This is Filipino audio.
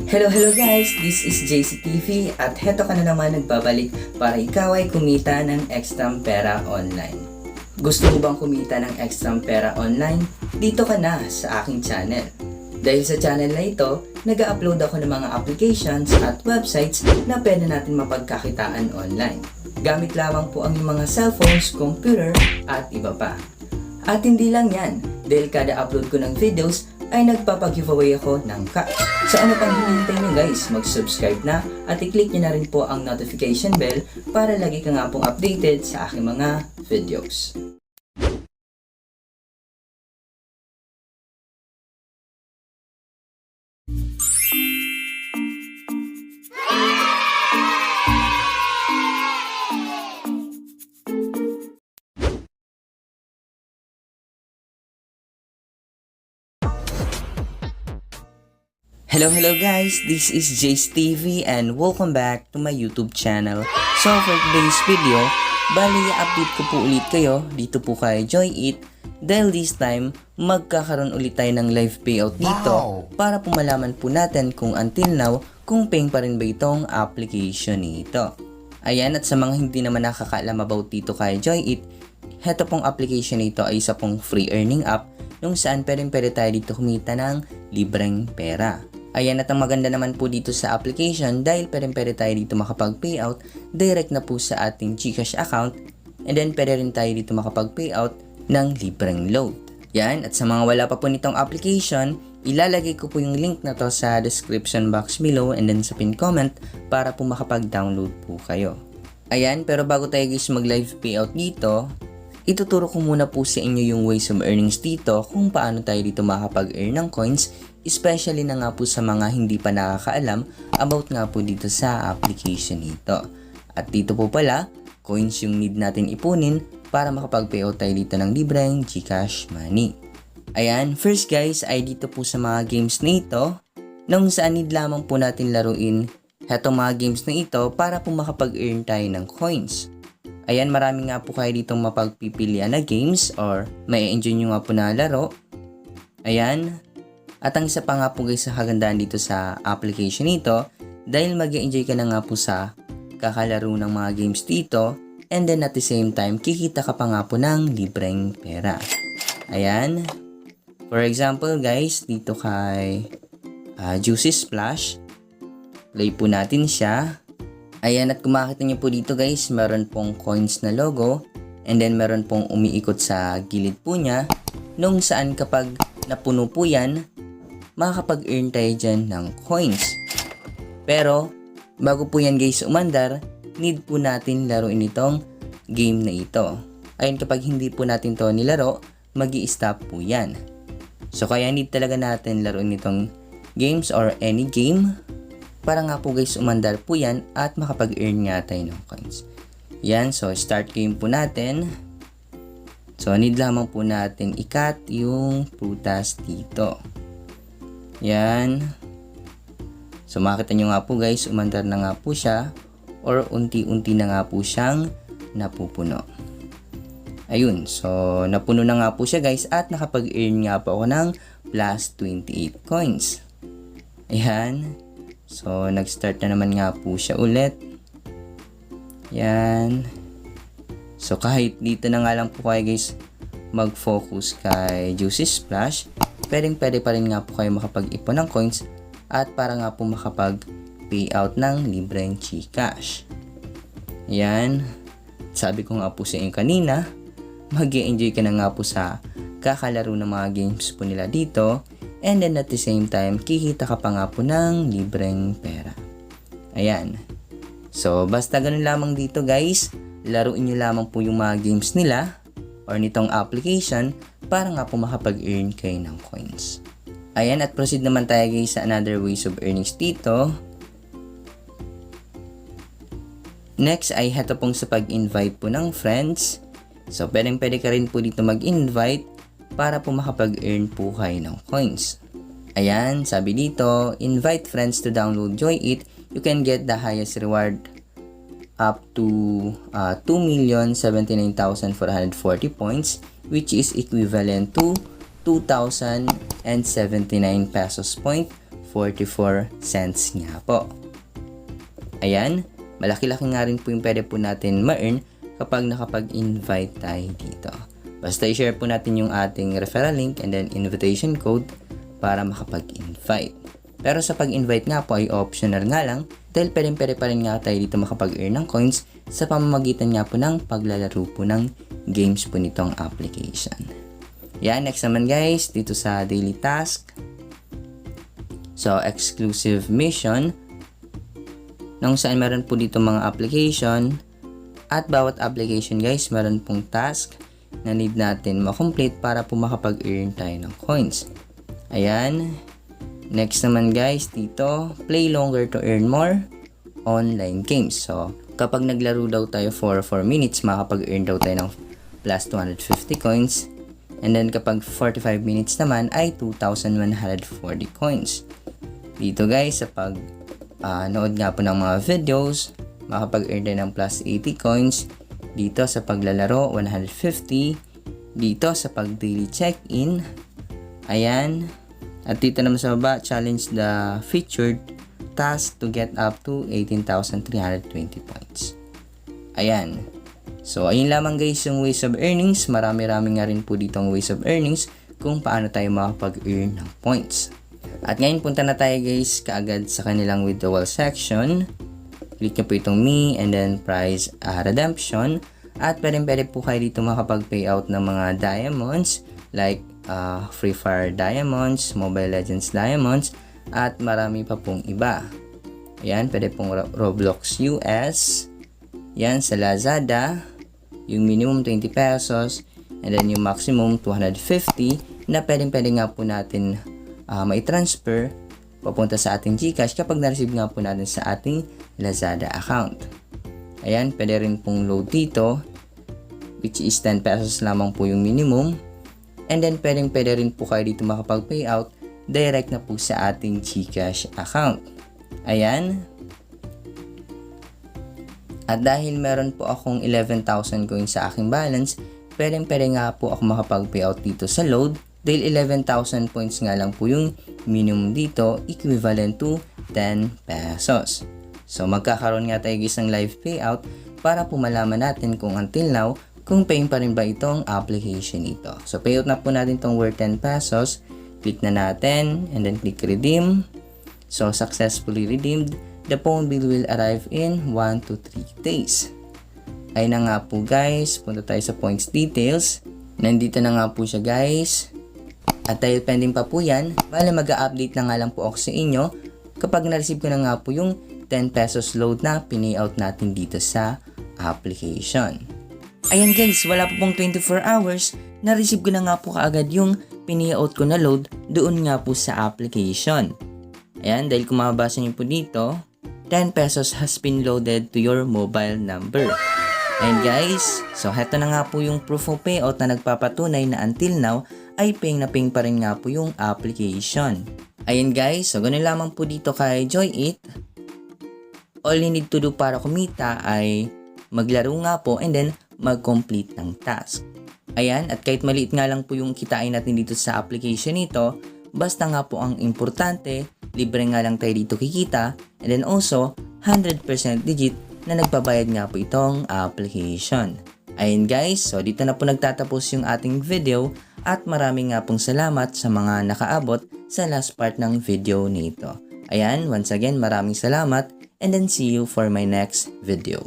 Hello guys! This is JCTV at heto ka na naman nagbabalik para ikaw ay kumita ng ekstrang pera online. Gusto mo bang kumita ng ekstrang pera online? Dito ka na sa aking channel. Dahil sa channel na ito, nag-upload ako ng mga applications at websites na pwede natin mapagkakitaan online. Gamit lamang po ang iyong mga cellphones, computer at iba pa. At hindi lang yan, dahil kada upload ko ng videos ay nagpapag-giveaway ako ng cash. So ano pang hinihintay nyo guys, mag-subscribe na at i-click nyo na rin po ang notification bell para lagi ka nga pong updated sa aking mga videos. Hello guys, this is Jace TV and welcome back to my YouTube channel. So for today's video, bali update ko po ulit kayo dito po kay Joy It dahil this time magkakaroon ulit tayo ng live payout dito para po malaman po natin kung until now kung paying pa rin ba itong application nito. Ayan, at sa mga hindi naman nakakaalam about dito kay Joy It, heto pong application nito ay isa pong free earning app nung saan pwede tayo dito kumita ng libreng pera. Ayan, at ang maganda naman po dito sa application dahil pwede tayo dito makapag-payout direct na po sa ating GCash account, and then pwede rin tayo dito makapag-payout ng libreng load. Yan, at sa mga wala pa po nitong application, ilalagay ko po yung link na to sa description box below and then sa pin comment para po makapag-download po kayo. Ayan, pero bago tayo guys mag-live payout dito, ituturo ko muna po sa inyo yung ways of earnings dito kung paano tayo dito makapag-earn ng coins, especially na nga po sa mga hindi pa nakakaalam about nga po dito sa application nito. At dito po pala, coins yung need natin ipunin para makapag-payout tayo dito ng libreng GCash money. Ayan, first guys ay dito po sa mga games na ito, nung saan need lamang po natin laruin hetong mga games na ito para po makapag-earn tayo ng coins. Ayan, marami nga po kayo ditong mapagpipilian na games or may enjoy nyo nga po na laro. Ayan. At ang isa pa nga po guys sa kagandaan dito sa application nito, dahil mag-enjoy ka na nga po sa kakalaro ng mga games dito, and then at the same time, kikita ka pa nga po ng libreng pera. Ayan. For example guys, dito kay Juicy Splash, play po natin siya. Ayan, at kung makikita nyo po dito guys, meron pong coins na logo and then meron pong umiikot sa gilid po niya, nung saan kapag napuno po yan, makakapag-earn tayo dyan ng coins. Pero, bago po yan guys umandar, need po natin laruin itong game na ito. Ayun, kapag hindi po natin to nilaro, magi-stop po yan. So, kaya need talaga natin laruin itong games or any game para nga po guys umandar po yan at makapag-earn nga tayo ng coins. Yan, so start game po natin. So need lamang po natin i-cut yung prutas dito. Yan. So makita nyo nga po guys, umandar na nga po siya or unti-unti na nga po siyang napupuno. Ayun, so napuno na nga po siya guys at nakapag-earn nga po ako ng plus 28 coins. Ayan. So, nag-start na naman nga po siya ulit. Yan. So, kahit dito na nga lang po kayo guys mag-focus kay Juicy Splash, pwede pa rin nga po kayo makapag-ipon ng coins at para nga po makapag-payout ng libreng GCash. Yan. Sabi ko nga po sa inyo kanina, mag-i-enjoy ka na nga po sa kakalaro ng mga games po nila dito. And then at the same time, kikita ka pa nga po ng libreng pera. Ayan. So, basta ganun lamang dito guys. Laruin nyo lamang po yung mga games nila or nitong application para nga po makapag-earn kayo ng coins. Ayan, at proceed naman tayo guys sa another ways of earnings dito. Next ay heto pong sa pag-invite po ng friends. So, pwede ka rin po dito mag-invite para po makapag-earn po kayo ng coins. Ayan, sabi dito, invite friends to download Joy It. You can get the highest reward up to 2,079,440 points, which is equivalent to 2,079 pesos .40 44 cents nga po. Ayan, malaki-laki nga rin po yung pwede po natin ma-earn kapag nakapag-invite tayo dito. Basta i-share po natin yung ating referral link and then invitation code para makapag-invite. Pero sa pag-invite nga po ay optional nga lang dahil pwede pa rin nga tayo dito makapag-earn ng coins sa pamamagitan nga po ng paglalaro po ng games po nitong application. Yan, next naman guys, dito sa daily task. So, exclusive mission. Nung saan meron po dito mga application. At bawat application guys, meron pong task na need natin ma-complete para po makapag-earn tayo ng coins. Ayan. Next naman guys, dito, play longer to earn more online games. So, kapag naglaro daw tayo for 4 minutes, makapag-earn daw tayo ng plus 250 coins. And then kapag 45 minutes naman ay 2,140 coins. Dito guys, sa pag nood nga po ng mga videos, makapag-earn din ng plus 80 coins. Dito sa paglalaro, 150. Dito sa pag-daily check-in. Ayan. At dito naman sa baba, challenge the featured task to get up to 18,320 points. Ayan. So, ayun lamang guys yung ways of earnings. Marami-rami nga rin po dito ang ways of earnings kung paano tayo makapag-earn ng points. At ngayon, punta na tayo guys kaagad sa kanilang withdrawal section. Click nyo po itong me and then price redemption. At pwede po kayo dito makapag-payout ng mga diamonds like Free Fire Diamonds, Mobile Legends Diamonds, at marami pa pong iba. Ayan, pwede pong Roblox US. Yan, sa Lazada, yung minimum 20 pesos, and then yung maximum 250 na pwede nga po natin mai-transfer papunta sa ating GCash kapag na-receive nga po natin sa ating Lazada account. Ayan, pwede rin pong load dito, which is 10 pesos lamang po yung minimum. And then, pwede rin po kayo dito makapag-payout direct na po sa ating GCash account. Ayan. At dahil meron po akong 11,000 coins sa aking balance, pwede nga po ako makapag-payout dito sa load dahil 11,000 points nga lang po yung minimum dito, equivalent to 10 pesos. So, magkakaroon nga tayo guys ng live payout para po malaman natin kung until now, kung paying pa rin ba itong application ito. So, payout na po natin itong worth 10 pesos. Click na natin and then click redeem. So, successfully redeemed. The phone bill will arrive in 1 to 3 days. Ayun na nga po guys. Punta tayo sa points details. Nandito na nga po siya guys. At dahil pending pa po yan, bale mag-a-update na nga lang po ako sa inyo kapag na-receive ko na nga po yung 10 pesos load na pinayout natin dito sa application. Ayan guys, wala po pong 24 hours, na-receive ko na nga po kaagad yung pinayout ko na load doon nga po sa application. Ayan, dahil kung mababasa niyo po dito, 10 pesos has been loaded to your mobile number. Ayan guys, so heto na nga po yung proof of payout na nagpapatunay na until now ay paying na paying pa rin nga po yung application. Ayan guys, so ganun lamang po dito kay Joy8. All you need to do para kumita ay maglaro nga po and then mag-complete ng task. Ayan, at kahit maliit nga lang po yung kitain natin dito sa application nito, basta nga po ang importante, libre nga lang tayo dito kikita, and then also, 100% legit na nagbabayad nga po itong application. Ayan guys, so dito na po nagtatapos yung ating video, at maraming nga pong salamat sa mga nakaabot sa last part ng video nito. Ayan, once again, maraming salamat, and then see you for my next video.